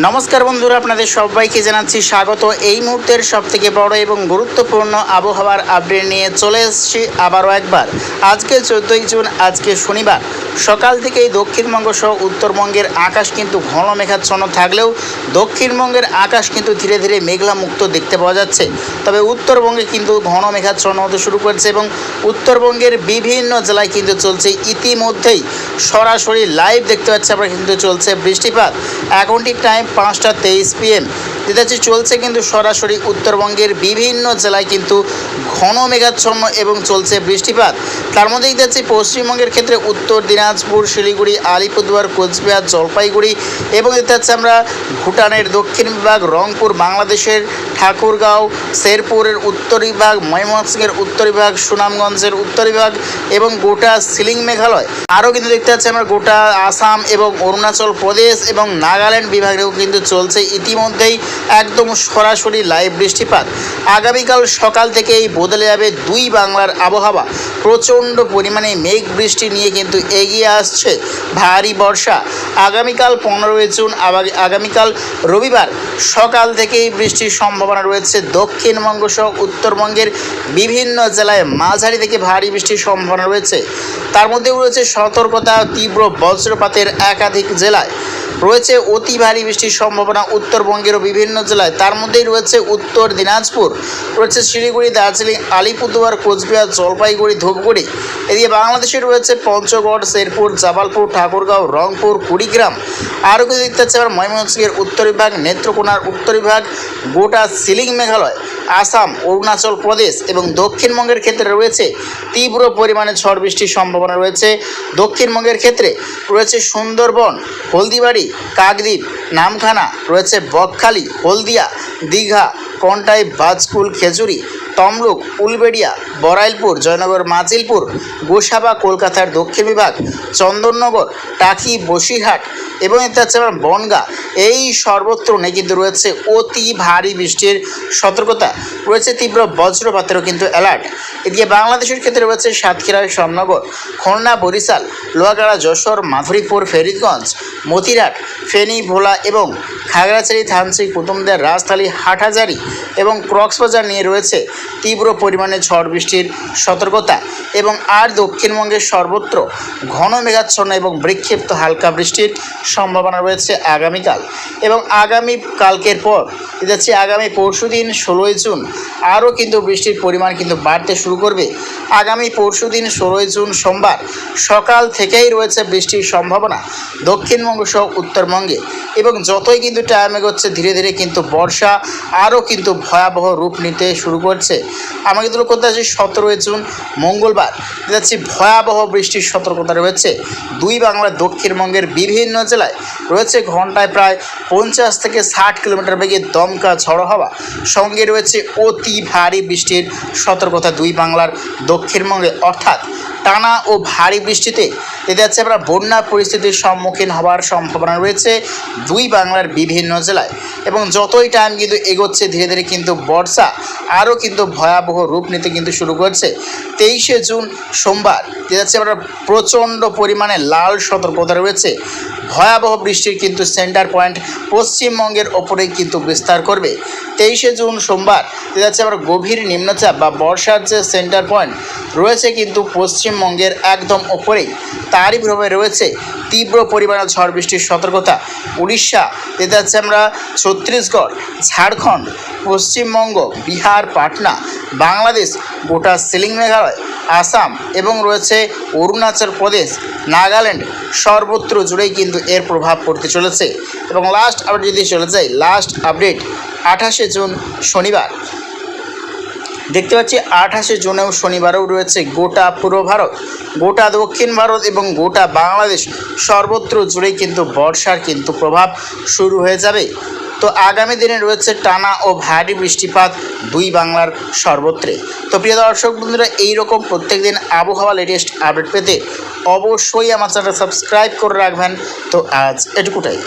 নমস্কার বন্ধুরা, আপনাদের সবাইকে জানাচ্ছি স্বাগত। এই মুহূর্তের সবথেকে বড় এবং গুরুত্বপূর্ণ আবহাওয়ার আপডেট নিয়ে চলে এসেছি আবারও একবার। আজকে 14ই জুন, আজকে শনিবার। সকাল থেকেই দক্ষিণবঙ্গ সহ উত্তরবঙ্গের আকাশ কিন্তু ঘন মেঘাচ্ছন্ন থাকলেও দক্ষিণবঙ্গের আকাশ কিন্তু ধীরে ধীরে মেঘলা মুক্ত দেখতে পাওয়া যাচ্ছে। তবে উত্তরবঙ্গে কিন্তু ঘন মেঘাচ্ছন্ন হতে শুরু করেছে এবং উত্তরবঙ্গের বিভিন্ন জেলায় কিন্তু চলছে ইতিমধ্যেই সরাসরি লাইভ দেখতে পাচ্ছি আমরা কিন্তু চলছে বৃষ্টিপাত। এখন ঠিক টাইম 5টা 23 PM। যেটা চলছে কিন্তু সরাসরি উত্তরবঙ্গের বিভিন্ন জেলায় কিন্তু ঘন মেঘাচ্ছন্ন এবং চলছে বৃষ্টিপাত। তার মধ্যে দেখতে পশ্চিমবঙ্গের ক্ষেত্রে উত্তর দিনাজপুর, শিলিগুড়ি, আলিপুরদুয়ার, কোচবিহার, জলপাইগুড়ি এবং দেখতে পাচ্ছি আমরা ভুটানের দক্ষিণ বিভাগ, রংপুর, বাংলাদেশের ঠাকুরগাঁও, শেরপুরের উত্তর বিভাগ, ময়মনসিংহের উত্তর বিভাগ, সুনামগঞ্জের উত্তর বিভাগ এবং গোটা সিলিং মেঘালয়। আরও কিন্তু দেখতে পাচ্ছি আমরা গোটা আসাম এবং অরুণাচল প্রদেশ এবং নাগাল্যান্ড বিভাগেও কিন্তু চলছে ইতিমধ্যেই একদম সরাসরি লাইভ বৃষ্টিপাত। আগামীকাল সকাল থেকেই বদলে যাবে দুই বাংলার আবহাওয়া। প্রচণ্ড পরিমাণে মেঘ বৃষ্টি নিয়ে কিন্তু এগিয়ে আসছে ভারী বর্ষা। আগামীকাল 15ই জুন, আগামীকাল রবিবার সকাল থেকেই বৃষ্টির সম্ভাবনা রয়েছে দক্ষিণবঙ্গ সহ উত্তরবঙ্গের বিভিন্ন জেলায় মাঝারি থেকে ভারী বৃষ্টির সম্ভাবনা রয়েছে। তার মধ্যেও রয়েছে সতর্কতা, তীব্র বজ্রপাতের একাধিক জেলায় রয়েছে অতি ভারী বৃষ্টির সম্ভাবনা উত্তরবঙ্গেরও বিভিন্ন জেলায়। তার মধ্যেই রয়েছে উত্তর দিনাজপুর, রয়েছে শিলিগুড়ি, দার্জিলিং, আলিপুরদুয়ার, কোচবিহার, জলপাইগুড়ি, ধূপগুড়ি। এদিকে বাংলাদেশে রয়েছে পঞ্চগড়, শেরপুর, জামালপুর, ঠাকুরগাঁও, রংপুর, কুড়িগ্রাম। আরও কিছু দেখতে পাচ্ছি আবার ময়মনসিংহের উত্তর বিভাগ, নেত্রকোনার উত্তর বিভাগ, গোটা সিলিং মেঘালয়, আসাম, অরুণাচল প্রদেশ এবং দক্ষিণবঙ্গের ক্ষেত্রে রয়েছে তীব্র পরিমাণে ঝড় বৃষ্টির সম্ভাবনা রয়েছে। দক্ষিণবঙ্গের ক্ষেত্রে রয়েছে সুন্দরবন, হলদিবাড়ি, কাকদ্বীপ, নামখানা, রয়েছে বকখালি, হলদিয়া, দীঘা, কন্টাই, বাজকুল, খেজুরি, তমলুক, উলবেড়িয়া, বরাইলপুর, জয়নগর, মাজিলপুর, গোসাবা, কলকাতার দক্ষিণ বিভাগ, চন্দননগর, টাকি, বসিরহাট এবং এতে হচ্ছে আমার বনগাঁ। এই সর্বত্র কিন্তু রয়েছে অতি ভারী বৃষ্টির সতর্কতা, রয়েছে তীব্র বজ্রপাতেরও কিন্তু অ্যালার্ট। এদিকে বাংলাদেশের ক্ষেত্রে রয়েছে সাতক্ষীরা, শ্যামনগর, খুলনা, বরিশাল, লোহাগাড়া, যশোর, মাধুরীপুর, ফরিদগঞ্জ, মতিরাট, ফেনী, ভোলা এবং খাগড়াছড়ি, থানচি, কুতুবদিয়া, রাজশাহী, হাটহাজারী এবং কক্সবাজার নিয়ে রয়েছে তীব্র পরিমাণে ঝড় বৃষ্টির সতর্কতা। এবং আর দক্ষিণবঙ্গের সর্বত্র ঘন মেঘাচ্ছন্ন এবং বিক্ষিপ্ত হালকা বৃষ্টির সম্ভাবনা রয়েছে আগামীকাল এবং আগামীকালকের পর যাচ্ছে আগামী পরশুদিন 16ই জুন আরও কিন্তু বৃষ্টির পরিমাণ কিন্তু বাড়তে শুরু করবে। আগামী পরশুদিন 16ই জুন সোমবার সকাল থেকেই রয়েছে বৃষ্টির সম্ভাবনা দক্ষিণবঙ্গ সহ উত্তরবঙ্গে এবং যতই কিন্তু টাইম এগোচ্ছে ধীরে ধীরে কিন্তু বর্ষা আরও কিন্তু ভয়াবহ রূপ নিতে শুরু করছে। আমরা কিন্তু করতে আছি 17ই জুন মঙ্গলবার যাচ্ছি ভয়াবহ বৃষ্টির সতর্কতা রয়েছে দুই বাংলার দক্ষিণবঙ্গের বিভিন্ন জেলায়। রয়েছে ঘন্টায় প্রায় 50 থেকে 60 কিলোমিটার বেগে দমকা ঝড়ো হাওয়া, সঙ্গে রয়েছে অতি ভারী বৃষ্টির সতর্কতা দুই বাংলার দক্ষিণবঙ্গে। অর্থাৎ টানা ও ভারী বৃষ্টিতে দেখা যাচ্ছে আমরা বন্যা পরিস্থিতির সম্মুখীন হওয়ার সম্ভাবনা রয়েছে দুই বাংলার বিভিন্ন জেলায় এবং যতই টাইম কিন্তু এগোচ্ছে ধীরে ধীরে কিন্তু বর্ষা আরও কিন্তু ভয়াবহ রূপ নিতে কিন্তু শুরু করছে। 23শে জুন সোমবার দেখা যাচ্ছে আমরা প্রচণ্ড পরিমাণে লাল সতর্কতা রয়েছে। ভয়াবহ বৃষ্টির কিন্তু সেন্টার পয়েন্ট পশ্চিমবঙ্গের ওপরেই কিন্তু বিস্তার করবে। 23শে জুন সোমবার দেখা যাচ্ছে আমরা গভীর নিম্নচাপ বা বর্ষার যে সেন্টার পয়েন্ট রয়েছে কিন্তু পশ্চিমবঙ্গের একদম ওপরেই, তারই প্রভাবে রয়েছে তীব্র পরিমাণে ঝড় বৃষ্টির সতর্কতা। উড়িষ্যা যেটা হচ্ছে আমরা ছত্তিশগড়, ঝাড়খণ্ড, পশ্চিমবঙ্গ, বিহার, পাটনা, বাংলাদেশ, গোটা সিলিং মেঘালয়, আসাম এবং রয়েছে অরুণাচল প্রদেশ, নাগাল্যান্ড সর্বত্র জুড়েই কিন্তু এর প্রভাব পড়তে চলেছে। এবং লাস্ট আপডেট যদি চলে যায়, লাস্ট আপডেট 28শে জুন শনিবার দেখতে পাচ্ছি 28শে জুনেও শনিবারেও রয়েছে গোটা পূর্ব ভারত, গোটা দক্ষিণ ভারত এবং গোটা বাংলাদেশ সর্বত্র জুড়েই কিন্তু বর্ষার কিন্তু প্রভাব শুরু হয়ে যাবে। তো আগামী দিনে রয়েছে টানা ও ভারী বৃষ্টিপাত দুই বাংলার সর্বত্রে। তো প্রিয় দর্শক বন্ধুরা, এইরকম প্রত্যেক দিন আবহাওয়া লেটেস্ট আপডেট পেতে অবশ্যই আমার চ্যানেল সাবস্ক্রাইব করে রাখবেন। তো আজ এটুকুটাই।